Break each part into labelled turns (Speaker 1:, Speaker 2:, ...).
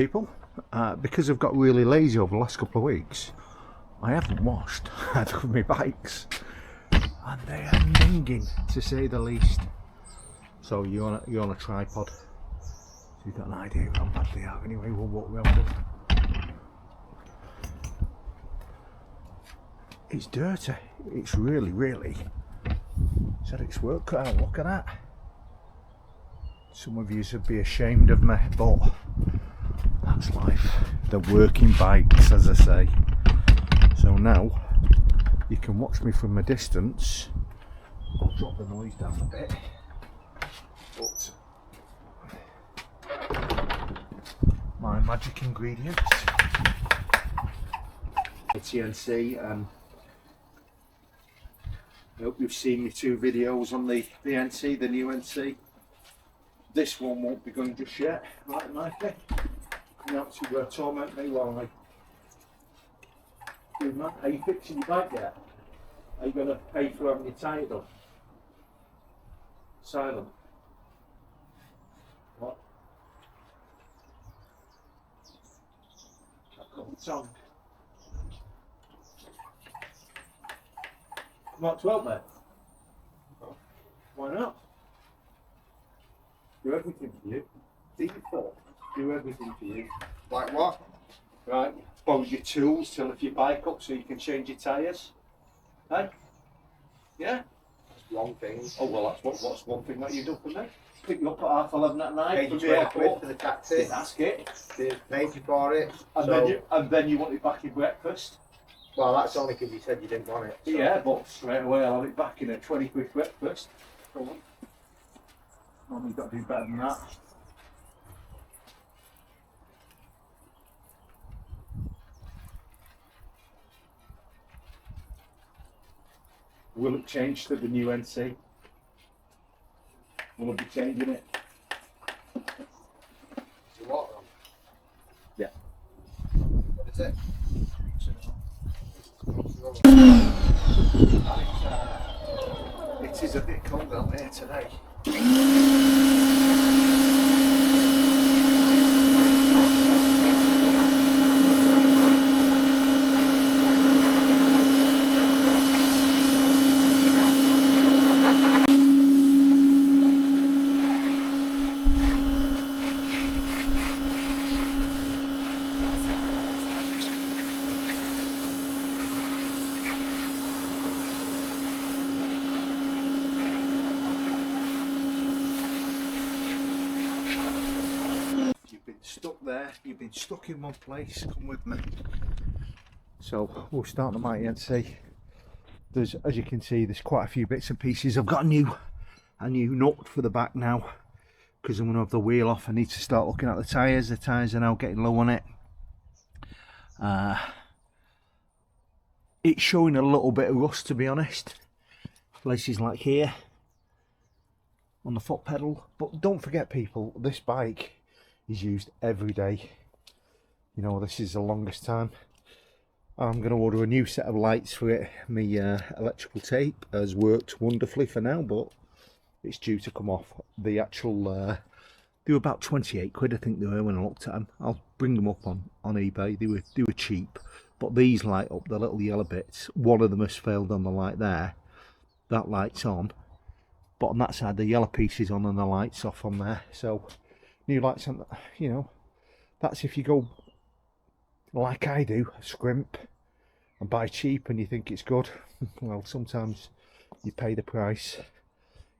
Speaker 1: People, because I've got really lazy over the last couple of weeks, I haven't washed either of my bikes, and they are minging to say the least. So you're on a tripod, so you've got an idea how bad they are. Anyway, we'll walk around them. It's dirty. It's really. Said it's work cut out. Look at that. Some of you would be ashamed of me, but that's life. The working bikes, as I say. So now you can watch me from a distance. I'll drop the noise down a bit. But my magic ingredients. TNC. I hope you've seen my 2 videos on the NC, the new NC. This one won't be going just yet, like it might be. Coming out to torment me while I do that. Are you fixing your bike yet? Are you going to pay for having your tyre done? Silent. What? I've got the tongue. Not 12 then? No. Why not? Do everything for you. Do everything for you.
Speaker 2: Like what?
Speaker 1: Right, borrow your tools to lift your bike up so you can change your tyres. Hey? Yeah?
Speaker 2: That's one thing.
Speaker 1: Oh well, what's one thing that you've done for me? Pick you up at 11 at night
Speaker 2: Paid
Speaker 1: from
Speaker 2: you
Speaker 1: the
Speaker 2: 20
Speaker 1: airport.
Speaker 2: quid for the taxi.
Speaker 1: Didn't ask it.
Speaker 2: They paid you for it.
Speaker 1: And then you wanted back your breakfast.
Speaker 2: Well, that's only because you said you didn't want it. So.
Speaker 1: Yeah, but straight away I'll have it back in a 20 quid breakfast. Come on. Mum, you've got to do better than that. Will it change to the new NC? Will it be changing it?
Speaker 2: You what then?
Speaker 1: Yeah.
Speaker 2: What is it?
Speaker 1: It is a bit cold out there today. Stuck there, you've been stuck in one place, come with me. So we'll start the mighty and see. There's, as you can see, there's quite a few bits and pieces. I've got a new nut for the back now because I'm going to have the wheel off. I need to start looking at the tyres. The tyres are now getting low on it. It's showing a little bit of rust, to be honest. Places like here on the foot pedal. But don't forget, people, this bike is used every day. You know, this is the longest time. I'm going to order a new set of lights for it. My electrical tape has worked wonderfully for now, but it's due to come off. The actual they were about 28 quid, I think they were when I looked at them. I'll bring them up on eBay. They were cheap, but these light up, the little yellow bits. One of them has failed on the light there. That light's on, but on that side the yellow piece is on and the light's off on there. So new lights on, you know, that's if you go like I do, scrimp and buy cheap and you think it's good. Well, sometimes you pay the price.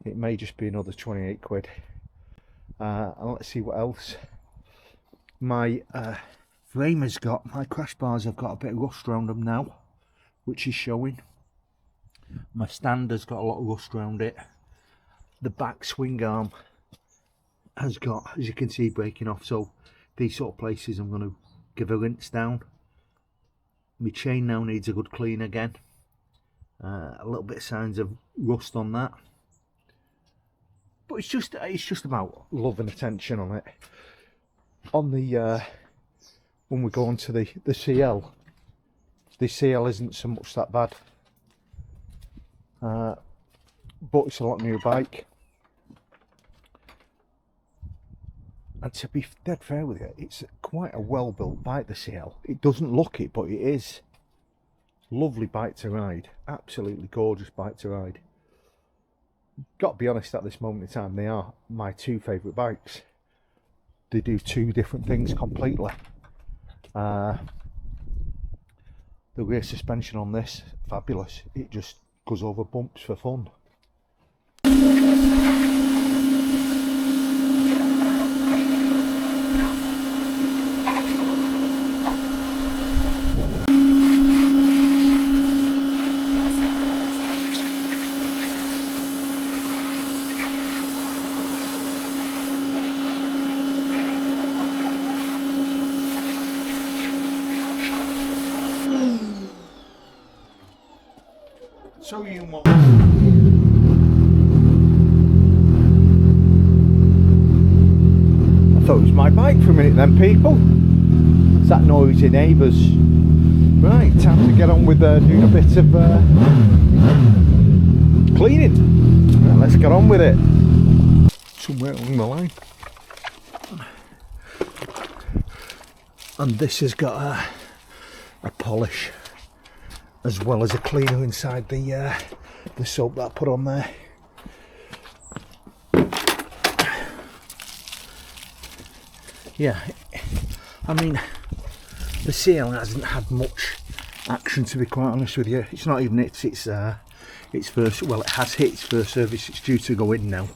Speaker 1: It may just be another 28 quid. And let's see what else. My frame has got, my crash bars have got a bit of rust around them now, which is showing. My stand has got a lot of rust around it. The back swing arm has got, as you can see, breaking off. So these sort of places I'm going to give a rinse down. My chain now needs a good clean again. A little bit of signs of rust on that, but it's just about love and attention on it. On the when we go on to the CL, the CL isn't so much that bad, but it's a lot newer bike. And to be dead fair with you, it's quite a well built bike, the CL. It doesn't look it, but it is. Lovely bike to ride, absolutely gorgeous bike to ride. Got to be honest, at this moment in time, they are my two favourite bikes. They do two different things completely. The rear suspension on this, fabulous. It just goes over bumps for fun. So you want... I thought it was my bike for a minute then, people. It's that noisy neighbours. Right, time to get on with doing a bit of cleaning. Right, let's get on with it. Somewhere along the line. And this has got a polish as well as a cleaner inside the soap that I put on there. Yeah, I mean, the CL hasn't had much action, to be quite honest with you. It's not even its first, well, it has hit its first service. It's due to go in now,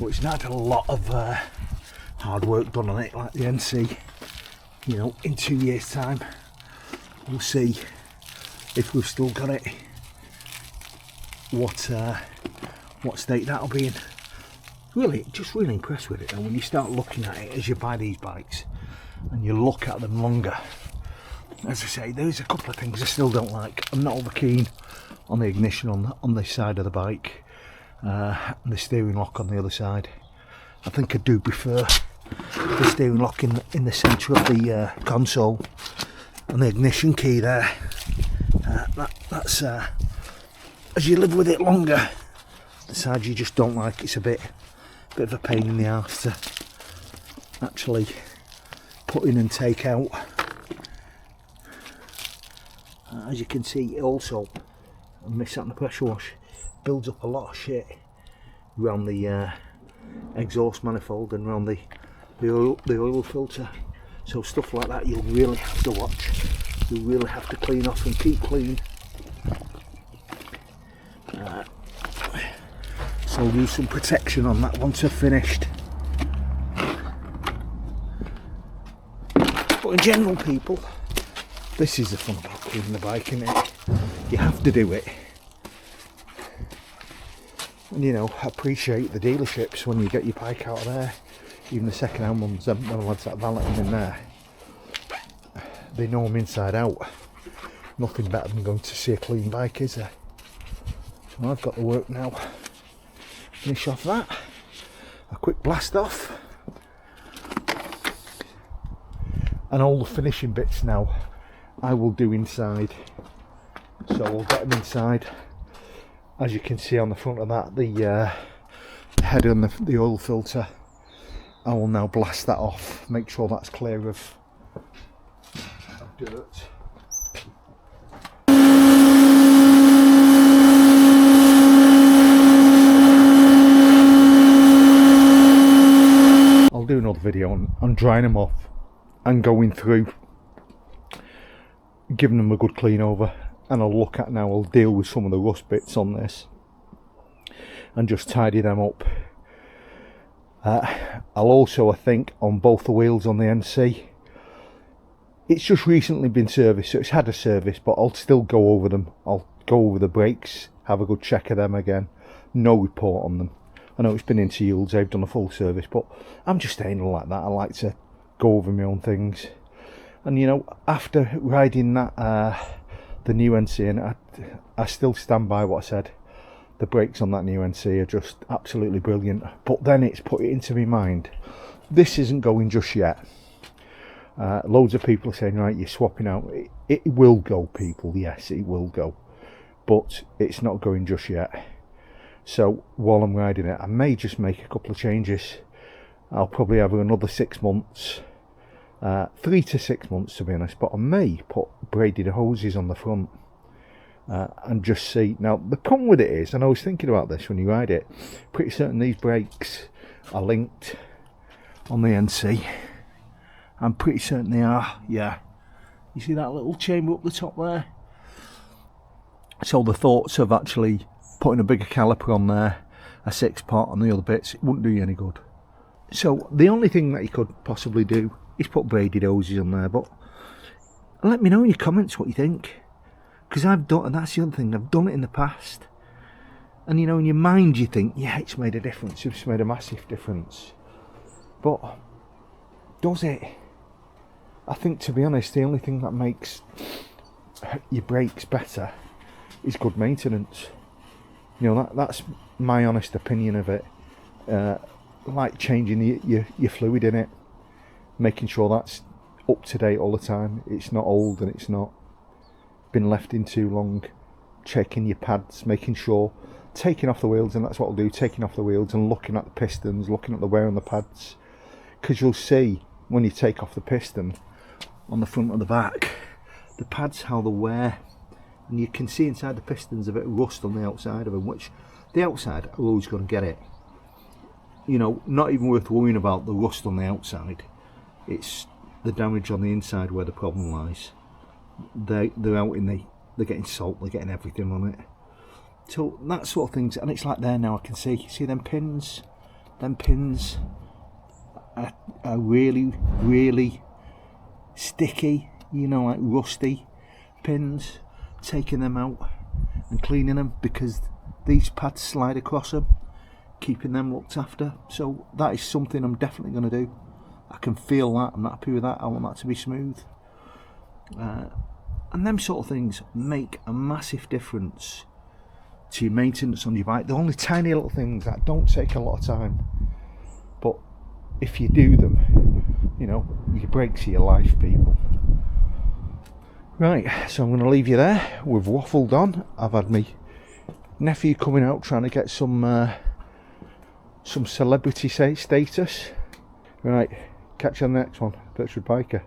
Speaker 1: but it's not had a lot of hard work done on it like the NC. You know, in 2 years' time, we'll see if we've still got it, what state that'll be in. Really, just really impressed with it. And when you start looking at it as you buy these bikes and you look at them longer, as I say, there's a couple of things I still don't like. I'm not over keen on the ignition on this side of the bike, and the steering lock on the other side. I think I do prefer the steering lock in the centre of the console, and the ignition key there. That's as you live with it longer, the side you just don't like, it's a bit of a pain in the arse to actually put in and take out. As you can see, it also, I missed out on the pressure wash, builds up a lot of shit around the exhaust manifold and around the oil filter. So stuff like that you'll really have to watch. You really have to clean off and keep clean. So I'll use some protection on that once I've finished. But in general, people, this is the fun about cleaning the bike, isn't it? You have to do it. And you know, appreciate the dealerships when you get your bike out of there. Even the second-hand ones, the lads that valet them in there, they know them inside out. Nothing better than going to see a clean bike, is there? So I've got the work now. Finish off that. A quick blast off. And all the finishing bits now I will do inside. So we'll get them inside. As you can see on the front of that, the header and the oil filter, I will now blast that off, make sure that's clear of dirt. I'll do another video on drying them off and going through, giving them a good clean over, and I'll look at now, I'll deal with some of the rust bits on this and just tidy them up. I'll also, I think, on both the wheels on the NC, it's just recently been serviced, so it's had a service, but I'll still go over them. I'll go over the brakes, have a good check of them again. No report on them. I know it's been into Yules, they've done a full service, but I'm just anal like that. I like to go over my own things. And you know, after riding that, the new NC, and I still stand by what I said. The brakes on that new NC are just absolutely brilliant. But then it's put it into my mind, this isn't going just yet. Loads of people are saying, right, you're swapping out. It will go, people, yes, it will go. But it's not going just yet. So while I'm riding it, I may just make a couple of changes. I'll probably have her another 6 months, 3 to 6 months to be honest, but I may put braided hoses on the front and just see. Now the problem with it is, and I was thinking about this when you ride it, pretty certain these brakes are linked on the NC. I'm pretty certain they are, yeah. You see that little chamber up the top there? So the thoughts of actually putting a bigger caliper on there, a 6-part on the other bits, it wouldn't do you any good. So the only thing that you could possibly do is put braided hoses on there, but let me know in your comments what you think. Because I've done, and that's the other thing, I've done it in the past. And you know, in your mind you think, yeah, it's made a difference, it's made a massive difference. But does it? I think, to be honest, the only thing that makes your brakes better is good maintenance. You know, that's my honest opinion of it. Like changing your fluid in it, making sure that's up to date all the time. It's not old and it's not been left in too long. Checking your pads, making sure, taking off the wheels, and that's what I'll do, taking off the wheels and looking at the pistons, looking at the wear on the pads. Because you'll see when you take off the piston on the front or the back, the pads, how they wear, and you can see inside the pistons a bit of rust on the outside of them, which the outside are always going to get it. You know, not even worth worrying about the rust on the outside. It's the damage on the inside where the problem lies. They're out in they're getting salt, they're getting everything on it. So that sort of things, and it's like there now. I can see them pins. Them pins are really, really sticky. You know, like rusty pins. Taking them out and cleaning them because these pads slide across them. Keeping them looked after. So that is something I'm definitely going to do. I can feel that. I'm not happy with that. I want that to be smooth. And them sort of things make a massive difference to your maintenance on your bike. They're only tiny little things that don't take a lot of time, but if you do them, you know, your brakes are your life, people. Right, so I'm going to leave you there. We've waffled on. I've had my nephew coming out trying to get some celebrity status. Right, catch you on the next one. Birchwood Biker.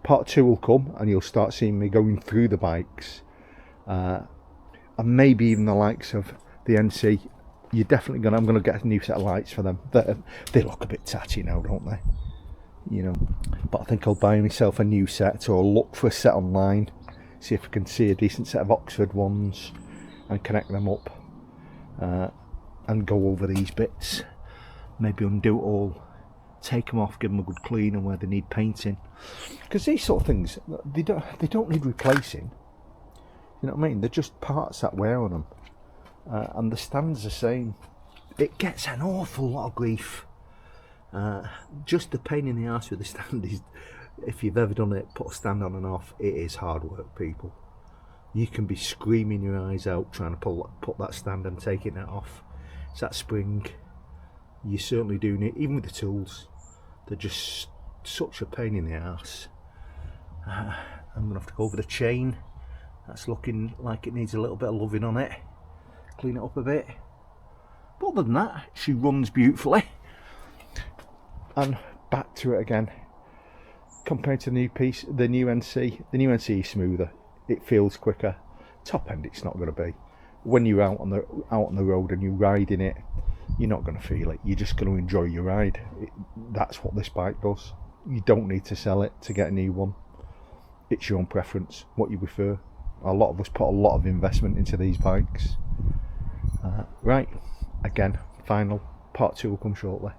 Speaker 1: Part 2 will come and you'll start seeing me going through the bikes. And maybe even the likes of the NC. You're definitely I'm gonna get a new set of lights for them. They look a bit tatty now, don't they? You know, but I think I'll buy myself a new set, or look for a set online, see if I can see a decent set of Oxford ones and connect them up, and go over these bits, maybe undo it all, take them off, give them a good clean, and where they need painting, because these sort of things, they don't need replacing. You know what I mean? They're just parts that wear on them, and the stand's the same. It gets an awful lot of grief. Just the pain in the arse with the stand is, if you've ever done it, put a stand on and off, it is hard work, people. You can be screaming your eyes out trying to put that stand and taking it off. It's that spring. You certainly do need, even with the tools, they're just such a pain in the arse. I'm going to have to go over the chain. That's looking like it needs a little bit of loving on it. Clean it up a bit. But other than that, she runs beautifully. And back to it again. Compared to the new NC is smoother. It feels quicker. Top end, it's not going to be. When you're out on the road and you're riding it, you're not going to feel it. You're just going to enjoy your ride. That's what this bike does. You don't need to sell it to get a new one. It's your own preference, what you prefer. A lot of us put a lot of investment into these bikes. Right, again, final part 2 will come shortly.